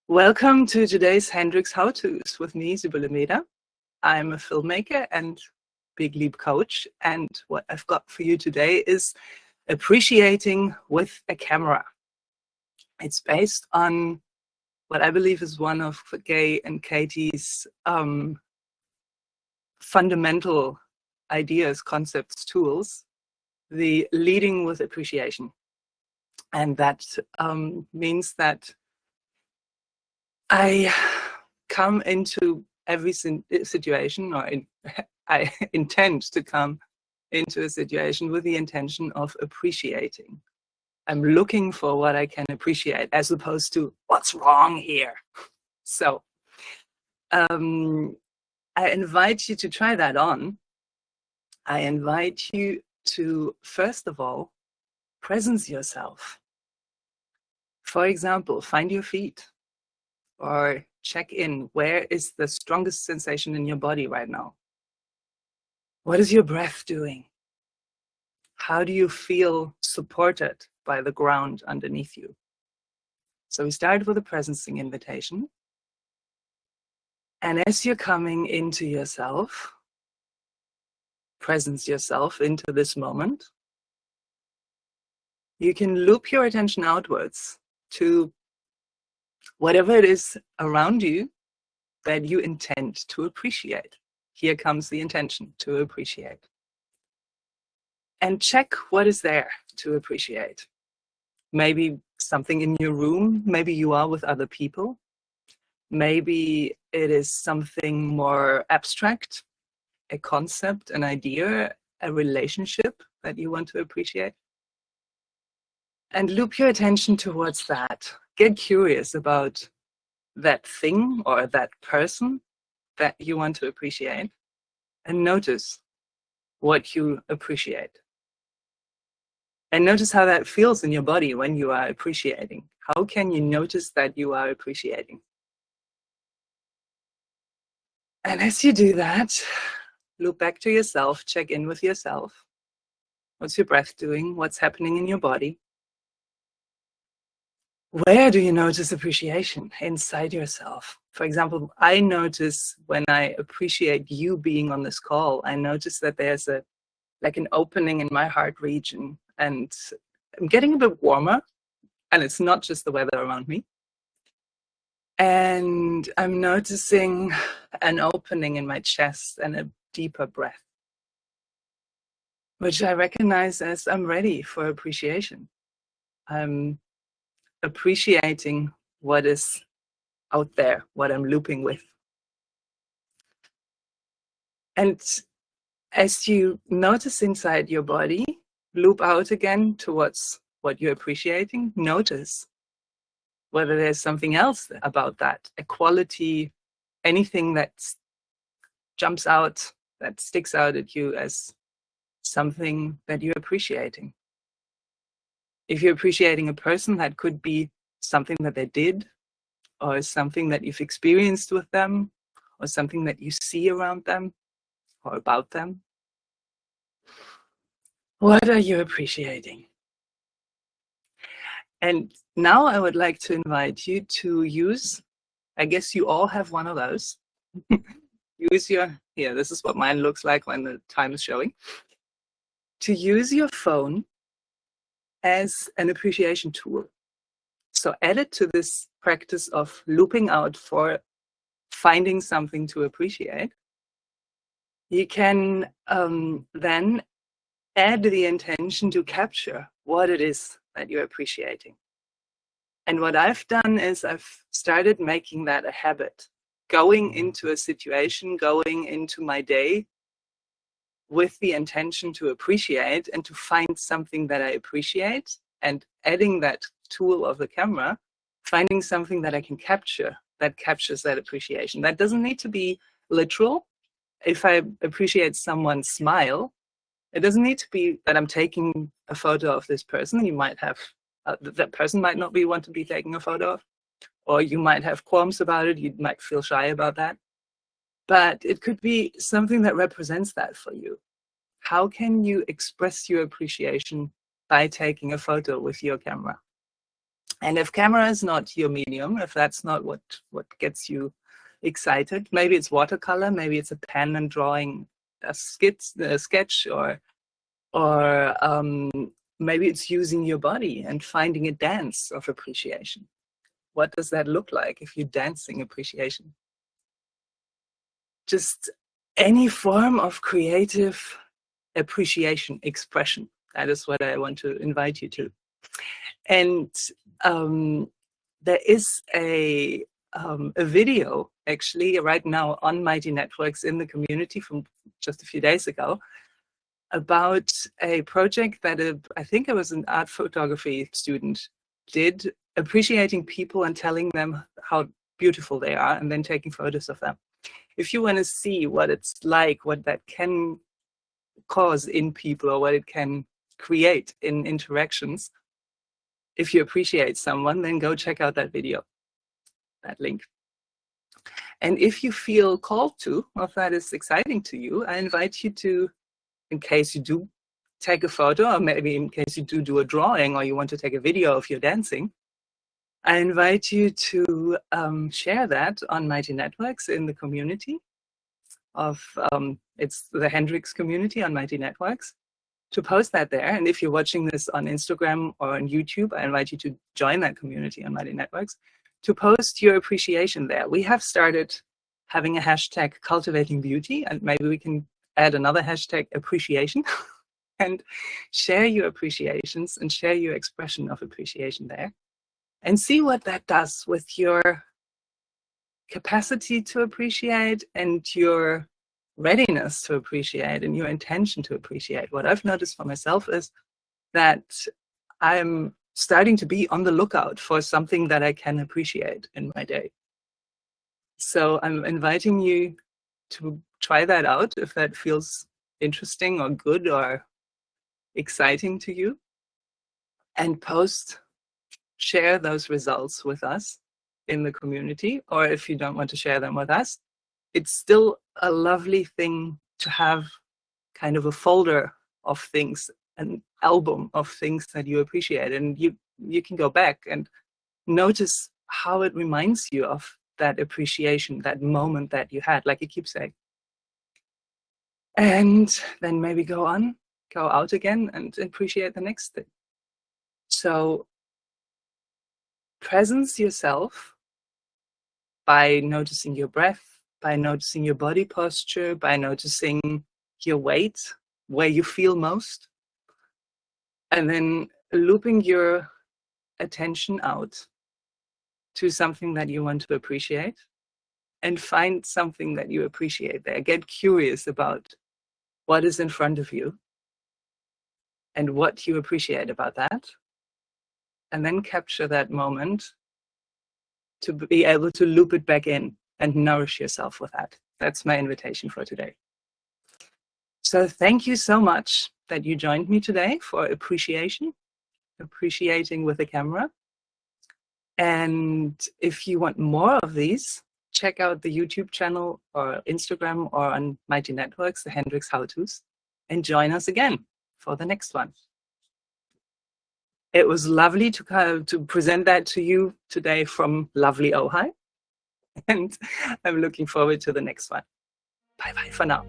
Welcome to today's Hendricks How-Tos with me, Sibylle Meder. I'm a filmmaker and big leap coach, and what I've got for you today is appreciating with a camera. It's based on what I believe is one of Gay and Katie's fundamental ideas, concepts, tools, the leading with appreciation. And that means that I come into every situation, or I intend to come into a situation with the intention of appreciating. I'm looking for what I can appreciate as opposed to what's wrong here. So I invite you to try that on. I invite you to, first of all, presence yourself. For example, find your feet. Or check in, where is the strongest sensation in your body right now? What is your breath doing? How do you feel supported by the ground underneath you? So we start with a presencing invitation. And as you're coming into yourself, presence yourself into this moment, you can loop your attention outwards to whatever it is around you that you intend to appreciate. Here comes the intention to appreciate. And check what is there to appreciate. Maybe something in your room, maybe you are with other people. Maybe it is something more abstract, a concept, an idea, a relationship that you want to appreciate. And loop your attention towards that. Get curious about that thing or that person that you want to appreciate, and notice what you appreciate. And notice how that feels in your body when you are appreciating. How can you notice that you are appreciating? And as you do that, look back to yourself, check in with yourself. What's your breath doing? What's happening in your body? Where do you notice appreciation inside yourself? For example, I notice when I appreciate you being on this call, I notice that there's like an opening in my heart region, and I'm getting a bit warmer, and it's not just the weather around me. And I'm noticing an opening in my chest and a deeper breath, which I recognize as I'm ready for appreciation. I'm appreciating what is out there, what I'm looping with. And as you notice inside your body, loop out again towards what you're appreciating. Notice whether there's something else about that, a quality, anything that jumps out, that sticks out at you as something that you're appreciating. If you're appreciating a person, that could be something that they did, or something that you've experienced with them, or something that you see around them or about them. What are you appreciating? And now I would like to invite you to use, I guess you all have one of those. Use your, here, this is what mine looks like when the time is showing. To use your phone as an appreciation tool. So add it to this practice of looping out for finding something to appreciate. You can then add the intention to capture what it is that you're appreciating. And what I've done is I've started making that a habit, going into a situation, going into my day with the intention to appreciate and to find something that I appreciate, and adding that tool of the camera, finding something that I can capture that captures that appreciation. That doesn't need to be literal. If I appreciate someone's smile, it doesn't need to be that I'm taking a photo of this person. You might have, that person might not be one to be taking a photo of, or you might have qualms about it. You might feel shy about that. But it could be something that represents that for you. How can you express your appreciation by taking a photo with your camera? And if camera is not your medium, if that's not what gets you excited, maybe it's watercolor, maybe it's a pen and drawing a sketch, or maybe it's using your body and finding a dance of appreciation. What does that look like if you're dancing appreciation? Just any form of creative appreciation, expression. That is what I want to invite you to. And there is a video actually right now on Mighty Networks in the community from just a few days ago about a project that I think it was an art photography student did, appreciating people and telling them how beautiful they are and then taking photos of them. If you want to see what it's like, what that can cause in people or what it can create in interactions, if you appreciate someone, then go check out that video, that link. And if you feel called to, or if that is exciting to you, I invite you to, in case you do take a photo, or maybe in case you do a drawing, or you want to take a video of your dancing, I invite you to share that on Mighty Networks in the community of, it's the Hendricks Community on Mighty Networks, to post that there. And if you're watching this on Instagram or on YouTube, I invite you to join that community on Mighty Networks, to post your appreciation there. We have started having a hashtag cultivating beauty, and maybe we can add another hashtag appreciation and share your appreciations and share your expression of appreciation there, and see what that does with your capacity to appreciate and your readiness to appreciate and your intention to appreciate. What I've noticed for myself is that I'm starting to be on the lookout for something that I can appreciate in my day. So I'm inviting you to try that out if that feels interesting or good or exciting to you, and share those results with us in the community. Or if you don't want to share them with us, it's still a lovely thing to have kind of a folder of things, an album of things that you appreciate. And you can go back and notice how it reminds you of that appreciation, that moment that you had, like a keepsake. And then maybe go out again and appreciate the next thing. So presence yourself by noticing your breath, by noticing your body posture, by noticing your weight, where you feel most, and then looping your attention out to something that you want to appreciate, and find something that you appreciate there. Get curious about what is in front of you and what you appreciate about that, and then capture that moment to be able to loop it back in and nourish yourself with that. That's my invitation for today. So thank you so much that you joined me today for appreciating with the camera. And if you want more of these, check out the YouTube channel or Instagram or on Mighty Networks, the Hendricks How-Tos, and join us again for the next one. It was lovely to present that to you today from lovely Ojai, and I'm looking forward to the next one. Bye-bye for now.